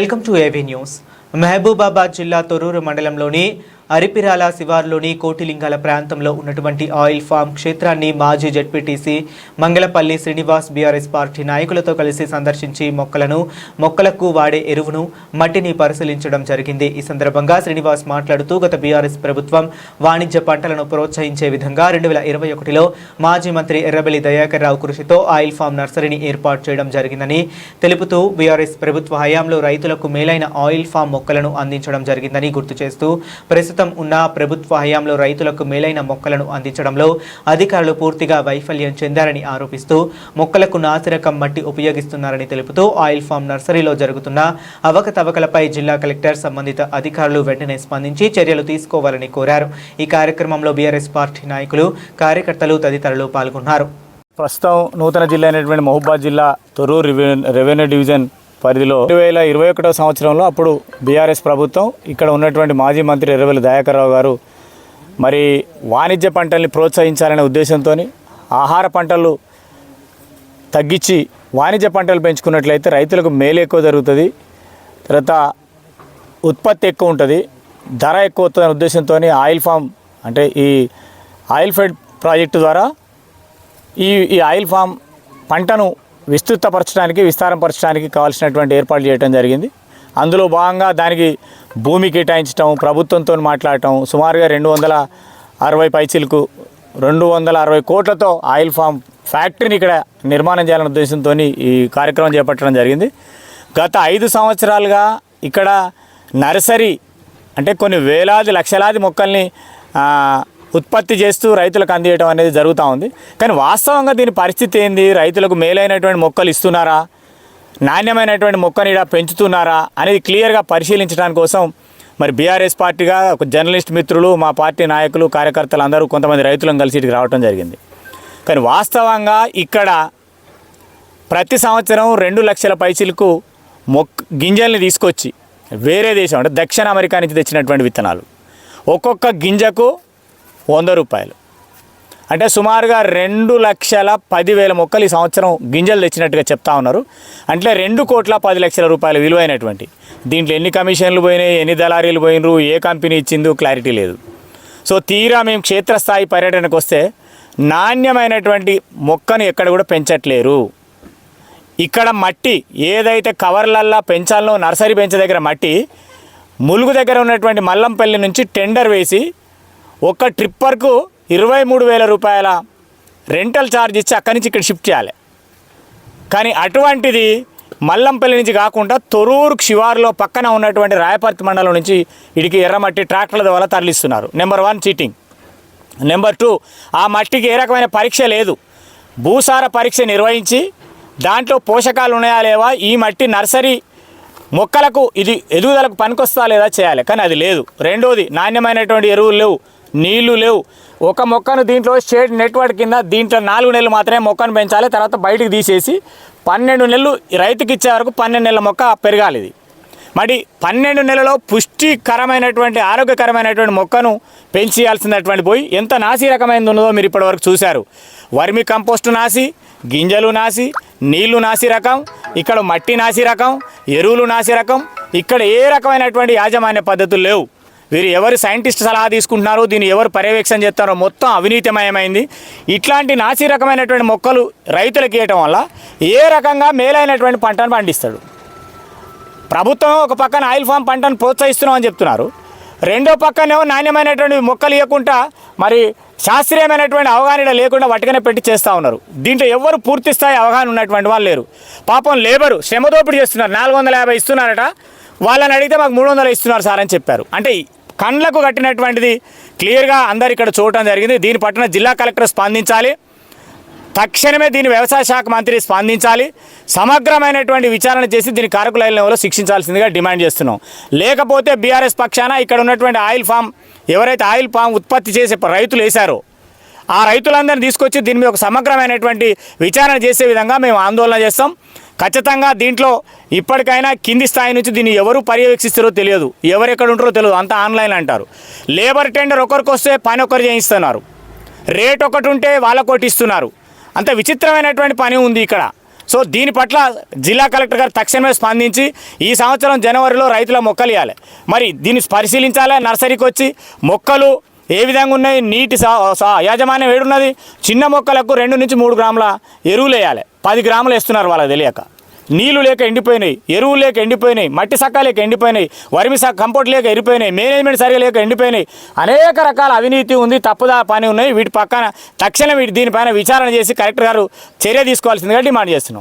Welcome to AV news. Mahabubabad జిల్లా తొర్రూరు మండలంలోని అరిపిరాల శివార్లోని కోటిలింగాల ప్రాంతంలో ఉన్నటువంటి ఆయిల్ ఫామ్ క్షేత్రాన్ని మాజీ ZPTC Mangalpalli Srinivas BRS party నాయకులతో కలిసి సందర్శించి మొక్కలకు వాడే ఎరువును మట్టిని పరిశీలించడం జరిగింది. ఈ సందర్భంగా శ్రీనివాస్ మాట్లాడుతూ గత బీఆర్ఎస్ ప్రభుత్వం వాణిజ్య పంటలను ప్రోత్సహించే విధంగా 2021లో మాజీ మంత్రి ఎర్రబెల్లి దయాకర్ రావు కృషితో ఆయిల్ ఫామ్ నర్సరీని ఏర్పాటు చేయడం జరిగిందని తెలుపుతూ బీఆర్ఎస్ ప్రభుత్వ హయాంలో రైతులకు మేలైన ఆయిల్ ఫామ్ మొక్కలను అందించడం జరిగిందని గుర్తు చేస్తూ ప్రస్తుతం ఉన్న ప్రభుత్వ హయాంలో రైతులకు మేలైన మొక్కలను అందించడంలో అధికారులు పూర్తిగా వైఫల్యం చెందారని ఆరోపిస్తూ మొక్కలకు నాసిరకం మట్టి ఉపయోగిస్తున్నారని తెలుపుతూ ఆయిల్ ఫామ్ నర్సరీలో జరుగుతున్న అవకతవకలపై జిల్లా కలెక్టర్ సంబంధిత అధికారులు వెంటనే స్పందించి చర్యలు తీసుకోవాలని కోరారు. ఈ కార్యక్రమంలో బీఆర్ఎస్ పార్టీ నాయకులు, కార్యకర్తలు తదితరులు పాల్గొన్నారు. ప్రస్తుతం నూతన జిల్లా అయినటువంటి మహబూబాబాద్ జిల్లా తొర్రూరు రెవెన్యూ డివిజన్ పరిధిలో 2021 సంవత్సరంలో అప్పుడు బీఆర్ఎస్ ప్రభుత్వం ఇక్కడ ఉన్నటువంటి మాజీ మంత్రి ఎర్రబెల్లి దయాకర్ రావు గారు మరి వాణిజ్య పంటల్ని ప్రోత్సహించాలనే ఉద్దేశంతో ఆహార పంటలు తగ్గించి వాణిజ్య పంటలు పెంచుకున్నట్లయితే రైతులకు మేలు ఎక్కువ జరుగుతుంది, తర్వాత ఉత్పత్తి ఎక్కువ ఉంటుంది, ధర ఎక్కువ వస్తుందనే ఉద్దేశంతో ఆయిల్ ఫామ్ అంటే ఈ ఆయిల్ ఫెడ్ ప్రాజెక్టు ద్వారా ఈ ఆయిల్ ఫామ్ పంటను విస్తారపరచడానికి కావాల్సినటువంటి ఏర్పాట్లు చేయడం జరిగింది. అందులో భాగంగా దానికి భూమి కేటాయించడం, ప్రభుత్వంతో మాట్లాడటం, సుమారుగా 260 పైచీలకు 260 కోట్లతో ఆయిల్ ఫామ్ ఫ్యాక్టరీని ఇక్కడ నిర్మాణం చేయాలనే ఉద్దేశంతో ఈ కార్యక్రమం చేపట్టడం జరిగింది. గత 5 సంవత్సరాలుగా ఇక్కడ నర్సరీ అంటే కొన్ని వేలాది లక్షలాది మొక్కల్ని ఉత్పత్తి చేస్తూ రైతులకు అందించడం అనేది జరుగుతూ ఉంది. కానీ వాస్తవంగా దీని పరిస్థితి ఏంది? రైతులకు మేలైనటువంటి మొక్కలు ఇస్తున్నారా, నాణ్యమైనటువంటి మొక్కని ఇక్కడ పెంచుతున్నారా అనేది క్లియర్గా పరిశీలించడానికి కోసం మరి బీఆర్ఎస్ పార్టీగా జర్నలిస్ట్ మిత్రులు, మా పార్టీ నాయకులు, కార్యకర్తలు అందరూ కొంతమంది రైతులను కలిసి ఇక్కడికి రావడం జరిగింది. కానీ వాస్తవంగా ఇక్కడ ప్రతి సంవత్సరం 2 లక్షల పైచీలకు గింజల్ని తీసుకొచ్చి వేరే దేశం అంటే దక్షిణ అమెరికా నుంచి తెచ్చినటువంటి విత్తనాలు ఒక్కొక్క గింజకు 100 రూపాయలు అంటే సుమారుగా 2,10,000 మొక్కలు ఈ సంవత్సరం గింజలు తెచ్చినట్టుగా చెప్తా ఉన్నారు. అంటే 2,10,00,000 రూపాయలు విలువైనటువంటి దీంట్లో ఎన్ని కమిషన్లు పోయినాయి, ఎన్ని దళారీలు పోయినరు, ఏ కంపెనీ ఇచ్చిందో క్లారిటీ లేదు. సో తీరా మేము క్షేత్రస్థాయి పర్యటనకు వస్తే నాణ్యమైనటువంటి మొక్కను ఎక్కడ కూడా పెంచట్లేరు. ఇక్కడ మట్టి ఏదైతే కవర్లల్లా పెంచాలనో నర్సరీ పెంచే దగ్గర మట్టి ములుగు దగ్గర ఉన్నటువంటి మల్లంపల్లి నుంచి టెండర్ వేసి ఒక ట్రిప్పర్కు 23,000 రూపాయల రెంటల్ ఛార్జ్ ఇచ్చి అక్కడి నుంచి ఇక్కడ షిఫ్ట్ చేయాలి. కానీ అటువంటిది మల్లంపల్లి నుంచి కాకుండా తొర్రూరు శివారులో పక్కన ఉన్నటువంటి రాయపర్తి మండలం నుంచి ఇడికి ఎర్రమట్టి ట్రాక్టర్ల ద్వారా తరలిస్తున్నారు. Number 1 cheating. నెంబర్ 2 ఆ మట్టికి ఏ రకమైన పరీక్ష లేదు. భూసార పరీక్ష నిర్వహించి దాంట్లో పోషకాలు ఉన్నాయా లేవా, ఈ మట్టి నర్సరీ మొక్కలకు ఇది ఎదుగుదలకు పనికొస్తా లేదా చేయాలి. కానీ అది లేదు. రెండోది నాణ్యమైనటువంటి ఎరువులు లేవు, నీళ్లు లేవు. ఒక మొక్కను దీంట్లో షేడ్ నెట్వర్క్ కింద దీంట్లో 4 నెలలు మాత్రమే మొక్కను పెంచాలి. తర్వాత బయటికి తీసేసి 12 నెలలు రైతుకి ఇచ్చే వరకు 12 నెలల మొక్క పెరగాలి. ఇది మరి 12 నెలలో పుష్టికరమైనటువంటి ఆరోగ్యకరమైనటువంటి మొక్కను పెంచేయాల్సినటువంటి పోయి ఎంత నాసి రకమైనది ఉన్నదో మీరు ఇప్పటివరకు చూశారు. వర్మి కంపోస్టు నాసి, గింజలు నాసి, నీళ్లు నాసి రకం, ఇక్కడ మట్టి నాసి రకం, ఎరువులు నాసి రకం, ఇక్కడ ఏ రకమైనటువంటి యాజమాన్య పద్ధతులు లేవు. వీరు ఎవరు సైంటిస్ట్ సలహా తీసుకుంటున్నారో, దీన్ని ఎవరు పర్యవేక్షణ చేస్తారో మొత్తం అవినీతిమయమైంది. ఇట్లాంటి నాసి రకమైనటువంటి మొక్కలు రైతులకు ఇవ్వటం వల్ల ఏ రకంగా మేలైనటువంటి పంటను పండిస్తాడు? ప్రభుత్వం ఒక పక్కన ఆయిల్ ఫామ్ పంటను ప్రోత్సహిస్తున్నామని చెప్తున్నారు, రెండో పక్కనేమో నాణ్యమైనటువంటి మొక్కలు ఇవ్వకుండా మరి శాస్త్రీయమైనటువంటి అవగాహన లేకుండా వటికనే పెట్టి చేస్తూ ఉన్నారు. దీంట్లో ఎవరు పూర్తి స్థాయి అవగాహన ఉన్నటువంటి వాళ్ళు లేరు. పాపం లేబరు శ్రమ దోపిడీ చేస్తున్నారు. 450 ఇస్తున్నారట, వాళ్ళని అడిగితే మాకు 300 ఇస్తున్నారు సార్ అని చెప్పారు. అంటే కండ్లకు కట్టినటువంటిది క్లియర్గా అందరు ఇక్కడ చూడటం జరిగింది. దీని పట్ల జిల్లా కలెక్టర్ స్పందించాలి. తక్షణమే దీని వ్యవసాయ శాఖ మంత్రి స్పందించాలి. సమగ్రమైనటువంటి విచారణ చేసి దీని కారకులైన లెవెల్లో శిక్షించాల్సిందిగా డిమాండ్ చేస్తున్నాం. లేకపోతే బీఆర్ఎస్ పక్షాన ఇక్కడ ఉన్నటువంటి ఆయిల్ ఫామ్ ఎవరైతే ఆయిల్ ఫామ్ ఉత్పత్తి చేసే రైతులు వేశారో ఆ రైతులందరినీ తీసుకొచ్చి దీని మీద ఒక సమగ్రమైనటువంటి విచారణ చేసే విధంగా మేము ఆందోళన చేస్తాం. ఖచ్చితంగా దీంట్లో ఇప్పటికైనా కింది స్థాయి నుంచి దీన్ని ఎవరు పర్యవేక్షిస్తారో తెలియదు, ఎవరెక్కడ ఉంటారో తెలియదు, అంతా ఆన్లైన్ అంటారు. లేబర్ టెండర్ ఒకరికి వస్తే పని ఒకరు చేయిస్తున్నారు, రేట్ ఒకటి ఉంటే వాళ్ళకొట్టి ఇస్తున్నారు. అంత విచిత్రమైనటువంటి పని ఉంది ఇక్కడ. సో దీని పట్ల జిల్లా కలెక్టర్ గారు తక్షణమే స్పందించి ఈ సంవత్సరం జనవరిలో రైతుల మొక్కలు ఇవ్వాలి. మరి దీన్ని పరిశీలించాలి. నర్సరీకి వచ్చి మొక్కలు ఏ విధంగా ఉన్నాయి, నీటి యాజమాన్యం ఏడున్నది, చిన్న మొక్కలకు 2 నుంచి 3 గ్రాముల ఎరువులు వేయాలి. 10 గ్రాములు వేస్తున్నారు వాళ్ళకి తెలియక. నీళ్లు లేక ఎండిపోయినాయి, ఎరువులు లేక ఎండిపోయినాయి, మట్టి సక్క లేక ఎండిపోయినాయి, వరిమి కంపోర్ట్ లేక ఎండిపోయినాయి, మేనేజ్మెంట్ సరిగా లేక ఎండిపోయినాయి. అనేక రకాల అవినీతి ఉంది, తప్పుదా పని ఉన్నాయి. వీటి పక్కన తక్షణం దీనిపైన విచారణ చేసి కలెక్టర్ గారు చర్య తీసుకోవాల్సిందిగా డిమాండ్ చేస్తున్నాం.